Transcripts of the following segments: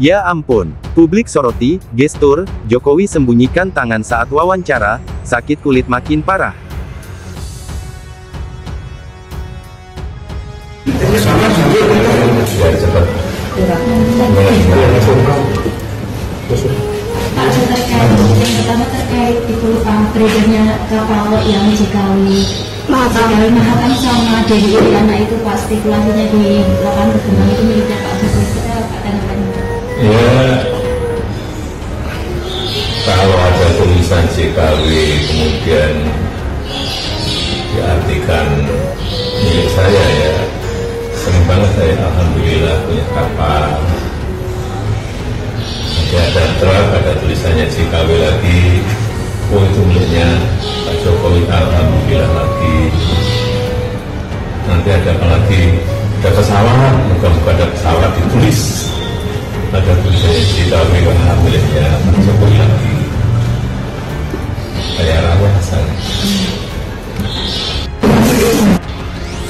Ya ampun, publik soroti, gestur, Jokowi sembunyikan tangan saat wawancara, sakit kulit makin parah. Yang pertama terkait itu beredarnya kapal yang JKW Mahakam sama dari Iriana itu Pak, spekulasinya di lapangan berkembang itu miliknya Pak Jokowi, kita tanggapannya. Ya, kalau ada tulisan JKW kemudian diartikan milik saya, ya senang banget saya, alhamdulillah punya kapal. Nanti ada truk, ada tulisannya JKW lagi, oh itu miliknya Pak Jokowi, alhamdulillah lagi. Nanti ada apa lagi? Ada pesawat, moga-moga ada pesawat ditulis, ada tulisannya JKW miliknya Pak Jokowi lagi. Kayak rawat asalnya.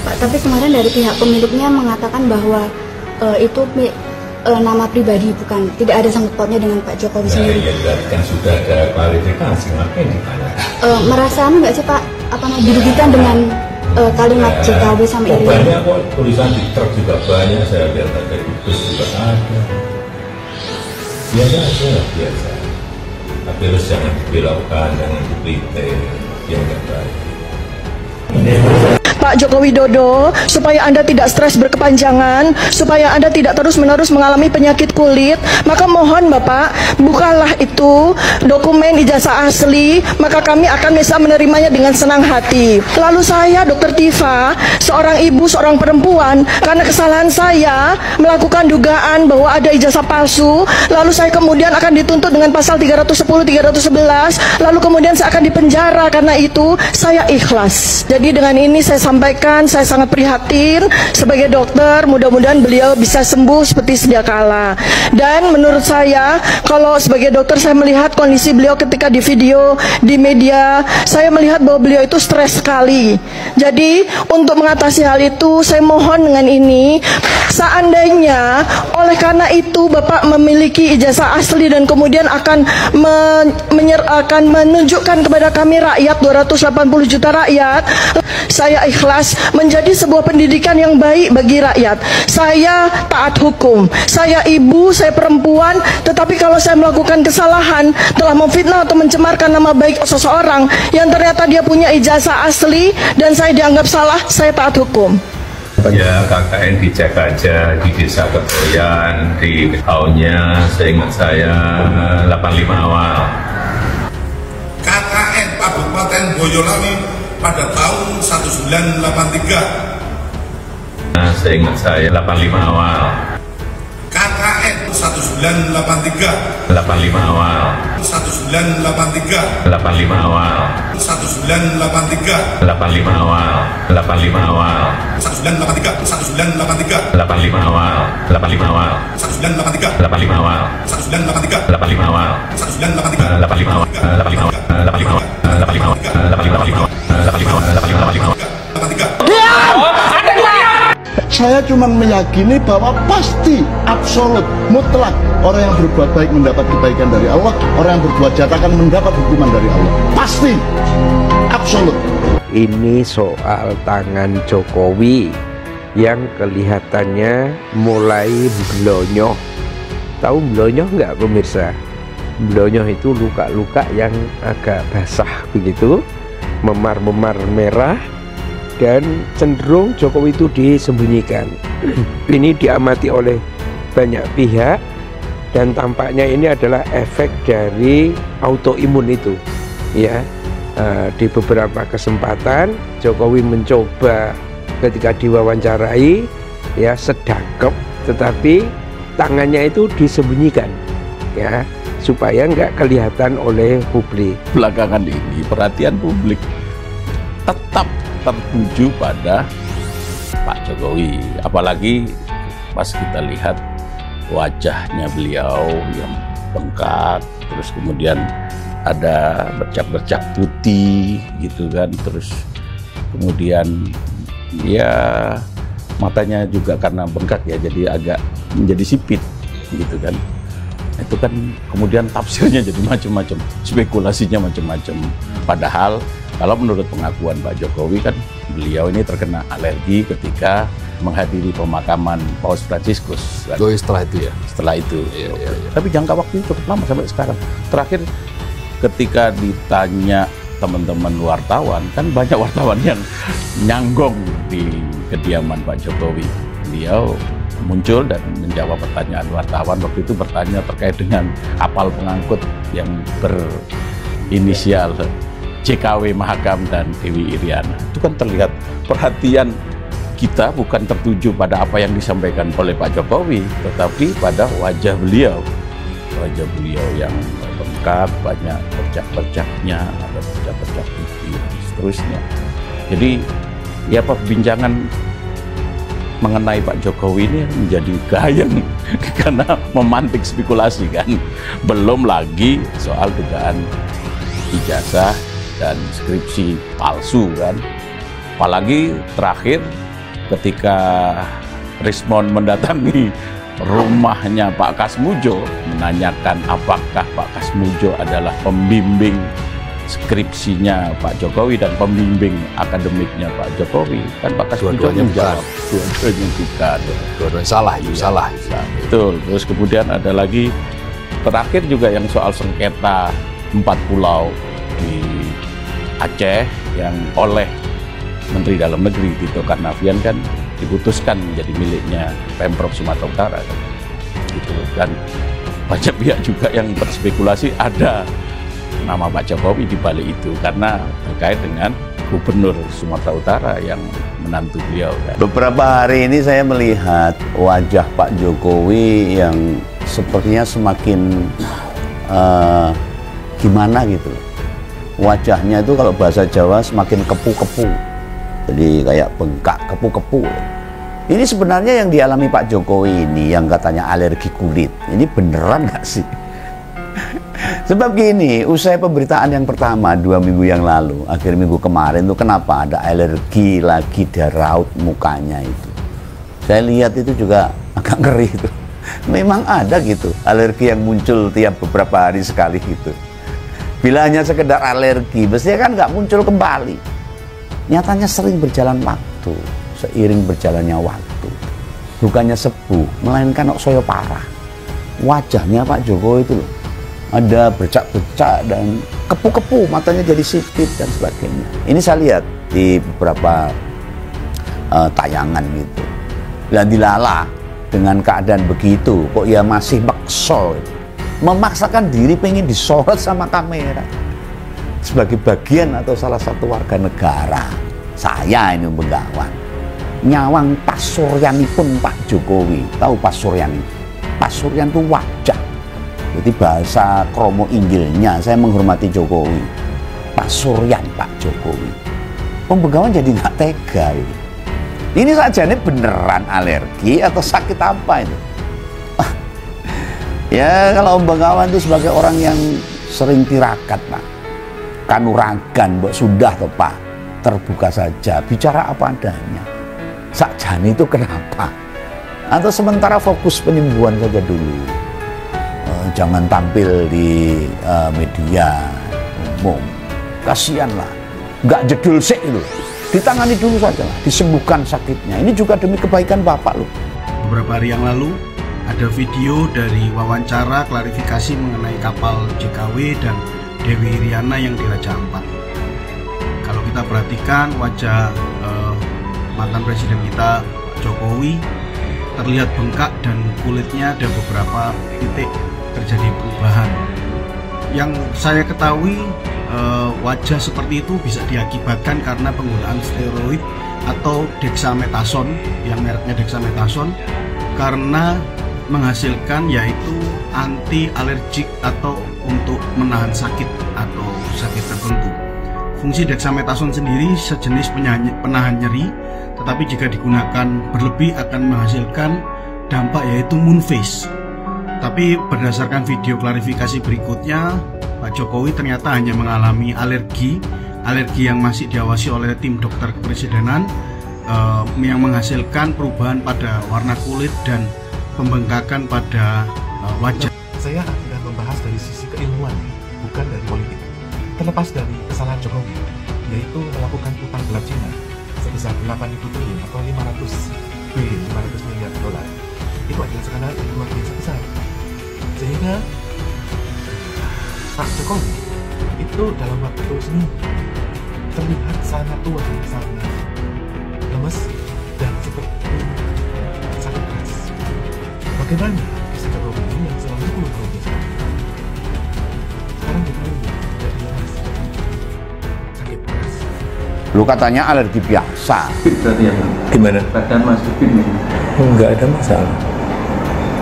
Pak, tapi kemarin dari pihak pemiliknya mengatakan bahwa itu nama pribadi, bukan, tidak ada sangkut pautnya dengan Pak Jokowi sendiri. Ya, kan sudah ada klarifikasi, ngapain ditanya? Merasa nggak sih Pak, apa namanya, dirugikan dengan kalimat JKW sama Iriana? Banyak kok, tulisan di truk juga banyak, saya lihat ada di bus juga ada. Biasa aja lah, biasa. Tapi terus jangan dibelokkan, jangan dipelite, yang nggak baik. Pak Joko Widodo, supaya Anda tidak stres berkepanjangan, supaya Anda tidak terus-menerus mengalami penyakit kulit, maka mohon Bapak, bukalah itu dokumen ijazah asli, maka kami akan bisa menerimanya dengan senang hati. Lalu saya, Dr. Tifa, seorang ibu, seorang perempuan, karena kesalahan saya melakukan dugaan bahwa ada ijazah palsu, lalu saya kemudian akan dituntut dengan pasal 310, 311, lalu kemudian saya akan dipenjara. Karena itu saya ikhlas. Jadi dengan ini saya sampaikan, saya sangat prihatin sebagai dokter, mudah-mudahan beliau bisa sembuh seperti sedia kala. Dan menurut saya, kalau sebagai dokter saya melihat kondisi beliau ketika di video, di media, saya melihat bahwa beliau itu stres sekali. Jadi untuk mengatasi hal itu, saya mohon dengan ini, seandainya oleh karena itu Bapak memiliki ijazah asli dan kemudian akan menunjukkan kepada kami rakyat, 280 juta rakyat, saya ikhlas menjadi sebuah pendidikan yang baik bagi rakyat. Saya taat hukum, saya ibu, saya perempuan, tetapi kalau saya melakukan kesalahan, telah memfitnah atau mencemarkan nama baik seseorang yang ternyata dia punya ijazah asli dan saya dianggap salah, saya taat hukum. Ya, KKN dicek aja di Desa Ketoyan, di tahunnya seingat saya 85 awal. KKN Kabupaten Boyolali pada tahun 1983. Seingat saya 85 awal. KKN 1983. 85 awal. 1983. 85 awal. 1983. 85 awal. 85 awal. 1983. 1983. 85 awal. 85 awal. 1983. 85 awal. 1983. 85 awal. 1983. 85 awal. 85 awal. 85 awal. 85 awal. Saya cuma meyakini bahwa pasti absolut mutlak orang yang berbuat baik mendapat kebaikan dari Allah, orang yang berbuat jahat akan mendapat hukuman dari Allah. Pasti absolut. Ini soal tangan Jokowi yang kelihatannya mulai blonyoh. Tahu blonyoh nggak pemirsa? Blonyoh itu luka-luka yang agak basah begitu, memar-memar merah, dan cenderung Jokowi itu disembunyikan. Ini diamati oleh banyak pihak dan tampaknya ini adalah efek dari autoimun itu, ya. Di beberapa kesempatan Jokowi mencoba ketika diwawancarai, ya, sedakep, tetapi tangannya itu disembunyikan, ya, supaya nggak kelihatan oleh publik. Belakangan ini perhatian publik tetap tertuju pada Pak Jokowi, apalagi pas kita lihat wajahnya beliau yang bengkak, terus kemudian ada bercak-bercak putih gitu kan, terus kemudian ya matanya juga karena bengkak ya jadi agak menjadi sipit gitu kan. Itu kan kemudian tafsirnya jadi macam-macam, spekulasinya macam-macam. Padahal kalau menurut pengakuan Pak Jokowi kan beliau ini terkena alergi ketika menghadiri pemakaman Paus Fransiskus. Kan? Oh, setelah itu ya? Setelah itu. Iya. Tapi jangka waktu cukup lama sampai sekarang. Terakhir ketika ditanya teman-teman wartawan, kan banyak wartawan yang nyanggong di kediaman Pak Jokowi. Beliau muncul dan menjawab pertanyaan wartawan. Waktu itu bertanya terkait dengan kapal pengangkut yang berinisial JKW Mahakam dan Dewi Iriana. Itu kan terlihat perhatian kita bukan tertuju pada apa yang disampaikan oleh Pak Jokowi, tetapi pada wajah beliau. Wajah beliau yang bengkak, banyak bercak-bercaknya, ada bercak-bercak pipi, dan seterusnya. Jadi, ya perbincangan mengenai Pak Jokowi ini menjadi gayeng karena memantik spekulasi kan. Belum lagi soal dugaan ijazah dan skripsi palsu kan. Apalagi terakhir ketika Rismon mendatangi rumahnya Pak Kasmujo menanyakan apakah Pak Kasmujo adalah pembimbing skripsinya Pak Jokowi dan pembimbing akademiknya Pak Jokowi, kan Pak Kasmujo menjawab dua-duanya bukan. Dua-duanya salah, itu salah. Betul. Terus kemudian ada lagi terakhir juga yang soal sengketa 4 pulau di Aceh yang oleh Menteri Dalam Negeri Tito Karnavian kan diputuskan menjadi miliknya Pemprov Sumatera Utara kan. Gitu. Dan banyak pihak juga yang berspekulasi ada nama Pak Jokowi di balik itu karena terkait dengan Gubernur Sumatera Utara yang menantu beliau kan. Beberapa hari ini saya melihat wajah Pak Jokowi yang sepertinya semakin gimana gitu. Wajahnya itu kalau bahasa Jawa semakin kepu-kepu. Jadi kayak bengkak, kepu-kepu. Ini sebenarnya yang dialami Pak Jokowi ini yang katanya alergi kulit. Ini beneran nggak sih? Sebab gini, usai pemberitaan yang pertama 2 minggu yang lalu, akhir minggu kemarin tuh kenapa ada alergi lagi di raut mukanya itu. Saya lihat itu juga agak ngeri itu. Memang ada gitu, alergi yang muncul tiap beberapa hari sekali gitu. Bila hanya sekedar alergi, biasanya kan nggak muncul kembali. Nyatanya sering berjalan waktu, seiring berjalannya waktu. Bukannya sembuh, melainkan saya parah. Wajahnya Pak Jokowi itu loh, ada bercak-bercak dan kepu-kepu, matanya jadi sipit dan sebagainya. Ini saya lihat di beberapa tayangan gitu. Dan dilala dengan keadaan begitu, kok ya masih maksa, memaksakan diri pengen disorot sama kamera. Sebagai bagian atau salah satu warga negara, saya ini Begawan nyawang pasuryanipun Pak Jokowi. Tahu pasuryan itu? Pasuryan itu wajah. Jadi bahasa kromo inggilnya, saya menghormati Jokowi. Pasuryan Pak Jokowi. Begawan jadi nggak tega ini. Ini saja ini beneran alergi atau sakit apa itu? Ya kalau Begawan itu sebagai orang yang sering tirakat Pak, kanuragan, mbok sudah toh Pak, terbuka saja, bicara apa adanya. Sakjane itu kenapa? Atau sementara fokus penyembuhan saja dulu. Jangan tampil di media umum. Kasihan lah, nggak jedul sik itu. Ditangani dulu saja lah, disembuhkan sakitnya. Ini juga demi kebaikan Bapak loh. Beberapa hari yang lalu ada video dari wawancara klarifikasi mengenai kapal JKW dan Dewi Iriana yang di Raja Ampat. Kalau kita perhatikan wajah mantan presiden kita Jokowi terlihat bengkak dan kulitnya ada beberapa titik terjadi perubahan. Yang saya ketahui wajah seperti itu bisa diakibatkan karena penggunaan steroid atau dexamethasone yang mereknya dexamethasone karena menghasilkan yaitu anti alergik atau untuk menahan sakit atau sakit tertentu. Fungsi dexamethasone sendiri sejenis penahan nyeri, tetapi jika digunakan berlebih akan menghasilkan dampak yaitu moon face. Tapi berdasarkan video klarifikasi berikutnya, Pak Jokowi ternyata hanya mengalami alergi yang masih diawasi oleh tim dokter kepresidenan yang menghasilkan perubahan pada warna kulit dan pembengkakan pada wajah. Saya akan membahas dari sisi keilmuan, bukan dari politik. Terlepas dari kesalahan Jokowi, yaitu melakukan utang gelap Cina sebesar 8.000 triliun atau 500 miliar dolar. Itu adalah skandal yang luar biasa besar. Sehingga Pak Jokowi itu dalam waktu seminggu terlihat sangat tua, sangat lemes, dan seperti sakit keras. Bagaimana kisah Jokowi ini yang selama 10 tahun sekarang kita lihat jadi lemas, sakit keras. Lu katanya alergi biasa. Gimana? Badan Mas Fit enggak ada masalah.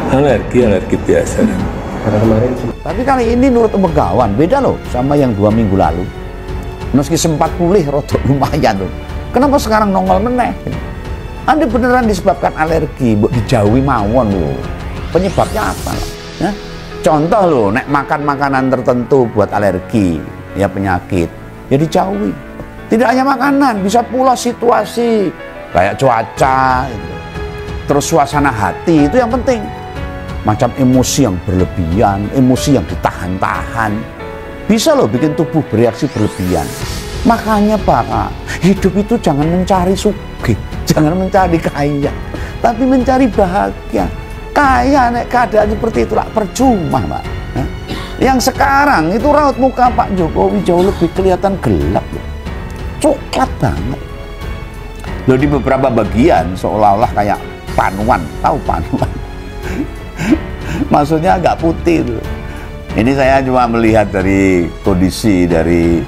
Alergi biasa. Karena kemarin. Tapi kali ini nurut Begawan beda loh sama yang 2 minggu lalu. Meski sempat pulih rodok lumayan loh. Kenapa sekarang nongol meneh? Anda beneran disebabkan alergi, mbok dijauhi mawon loh. Penyebabnya apa? Ya? Contoh loh, nek makan makanan tertentu buat alergi, ya penyakit, ya dijauhi. Tidak hanya makanan, bisa pula situasi kayak cuaca, terus suasana hati, itu yang penting. Macam emosi yang berlebihan, emosi yang ditahan-tahan, bisa loh bikin tubuh bereaksi berlebihan. Makanya Pak, hidup itu jangan mencari sugih, jangan mencari kaya, tapi mencari bahagia. Kaya nek keadaan seperti itulah percuma Pak. Yang sekarang itu raut muka Pak Jokowi jauh lebih kelihatan gelap loh. Coklat banget loh, di beberapa bagian seolah-olah kayak panuan, tahu panuan? Maksudnya agak putih tuh. Ini saya cuma melihat dari kondisi dari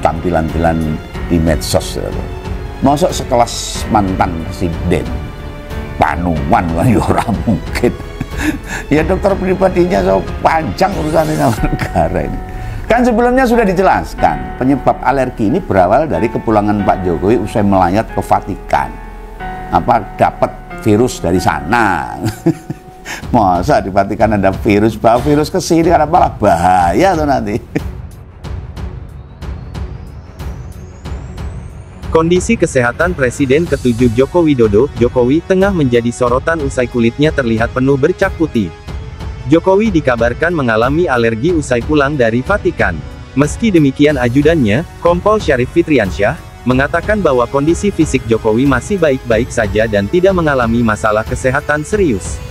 tampilan-tampilan di medsos. Masuk sekelas mantan presiden panuan, ya orang mungkin. Ya dokter pribadinya so panjang urusannya sama negara ini. Kan sebelumnya sudah dijelaskan, penyebab alergi ini berawal dari kepulangan Pak Jokowi usai melayat ke Vatikan. Apa dapat virus dari sana? Masa di Vatikan ada virus, bawa virus ke sini karena malah bahaya tuh nanti. Kondisi kesehatan Presiden ke-7 Joko Widodo, Jokowi, tengah menjadi sorotan usai kulitnya terlihat penuh bercak putih. Jokowi dikabarkan mengalami alergi usai pulang dari Vatikan. Meski demikian ajudannya, Kompol Syarif Fitriansyah, mengatakan bahwa kondisi fisik Jokowi masih baik-baik saja dan tidak mengalami masalah kesehatan serius.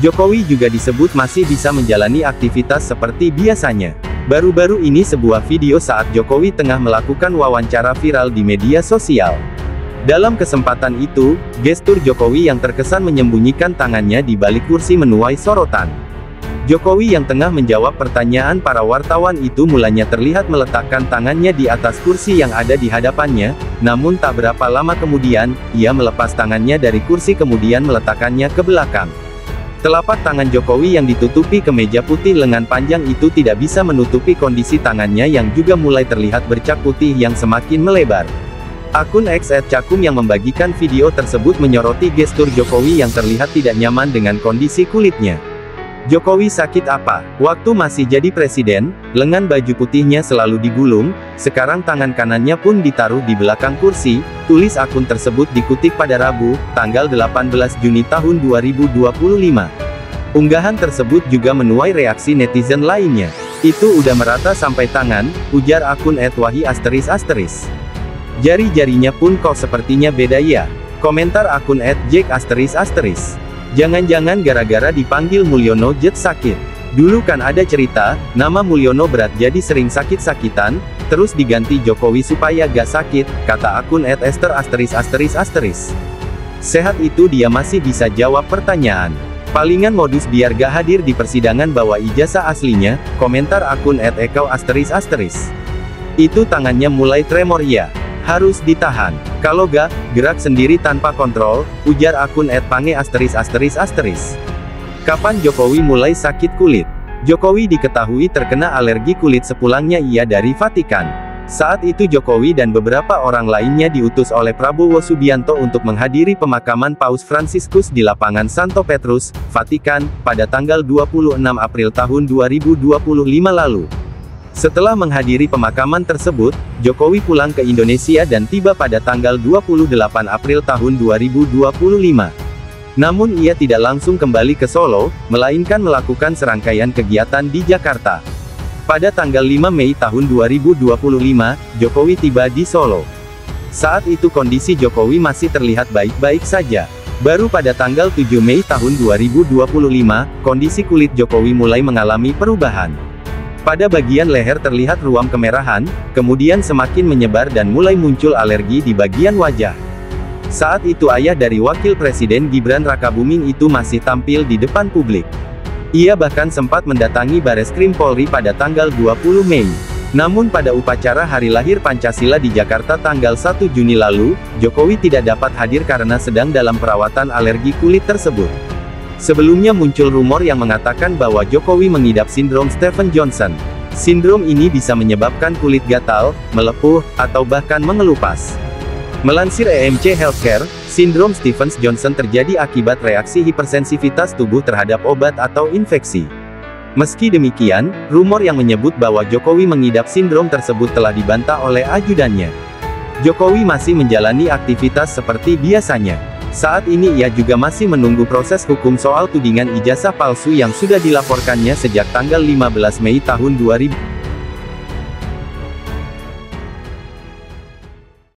Jokowi juga disebut masih bisa menjalani aktivitas seperti biasanya. Baru-baru ini sebuah video saat Jokowi tengah melakukan wawancara viral di media sosial. Dalam kesempatan itu, gestur Jokowi yang terkesan menyembunyikan tangannya di balik kursi menuai sorotan. Jokowi yang tengah menjawab pertanyaan para wartawan itu mulanya terlihat meletakkan tangannya di atas kursi yang ada di hadapannya, namun tak berapa lama kemudian, ia melepas tangannya dari kursi kemudian meletakkannya ke belakang. Telapak tangan Jokowi yang ditutupi kemeja putih lengan panjang itu tidak bisa menutupi kondisi tangannya yang juga mulai terlihat bercak putih yang semakin melebar. Akun X @cakum yang membagikan video tersebut menyoroti gestur Jokowi yang terlihat tidak nyaman dengan kondisi kulitnya. Jokowi sakit apa? Waktu masih jadi presiden, lengan baju putihnya selalu digulung, sekarang tangan kanannya pun ditaruh di belakang kursi, tulis akun tersebut dikutip pada Rabu, tanggal 18 Juni tahun 2025. Unggahan tersebut juga menuai reaksi netizen lainnya. Itu udah merata sampai tangan, ujar akun @wahi ***. Jari-jarinya pun kok sepertinya beda ya. Komentar akun @jake ***. Jangan-jangan gara-gara dipanggil Mulyono jet sakit. Dulu kan ada cerita, nama Mulyono berat jadi sering sakit-sakitan, terus diganti Jokowi supaya gak sakit, kata akun @esther ***. Sehat itu dia masih bisa jawab pertanyaan. Palingan modus biar gak hadir di persidangan bawa ijazah aslinya, komentar akun @ekau ***. Itu tangannya mulai tremor ya. Harus ditahan. Kalau gak, gerak sendiri tanpa kontrol, ujar akun @pange ***. Kapan Jokowi mulai sakit kulit? Jokowi diketahui terkena alergi kulit sepulangnya ia dari Vatikan. Saat itu Jokowi dan beberapa orang lainnya diutus oleh Prabowo Subianto untuk menghadiri pemakaman Paus Fransiskus di lapangan Santo Petrus, Vatikan, pada tanggal 26 April tahun 2025 lalu. Setelah menghadiri pemakaman tersebut, Jokowi pulang ke Indonesia dan tiba pada tanggal 28 April tahun 2025. Namun ia tidak langsung kembali ke Solo, melainkan melakukan serangkaian kegiatan di Jakarta. Pada tanggal 5 Mei tahun 2025, Jokowi tiba di Solo. Saat itu kondisi Jokowi masih terlihat baik-baik saja. Baru pada tanggal 7 Mei tahun 2025, kondisi kulit Jokowi mulai mengalami perubahan. Pada bagian leher terlihat ruam kemerahan, kemudian semakin menyebar dan mulai muncul alergi di bagian wajah. Saat itu ayah dari Wakil Presiden Gibran Rakabuming itu masih tampil di depan publik. Ia bahkan sempat mendatangi Bareskrim Polri pada tanggal 20 Mei. Namun pada upacara Hari Lahir Pancasila di Jakarta tanggal 1 Juni lalu, Jokowi tidak dapat hadir karena sedang dalam perawatan alergi kulit tersebut. Sebelumnya muncul rumor yang mengatakan bahwa Jokowi mengidap sindrom Stephen Johnson. Sindrom ini bisa menyebabkan kulit gatal, melepuh, atau bahkan mengelupas. Melansir EMC Healthcare, sindrom Stevens-Johnson terjadi akibat reaksi hipersensitivitas tubuh terhadap obat atau infeksi. Meski demikian, rumor yang menyebut bahwa Jokowi mengidap sindrom tersebut telah dibantah oleh ajudannya. Jokowi masih menjalani aktivitas seperti biasanya. Saat ini ia juga masih menunggu proses hukum soal tudingan ijazah palsu yang sudah dilaporkannya sejak tanggal 15 Mei tahun 2000.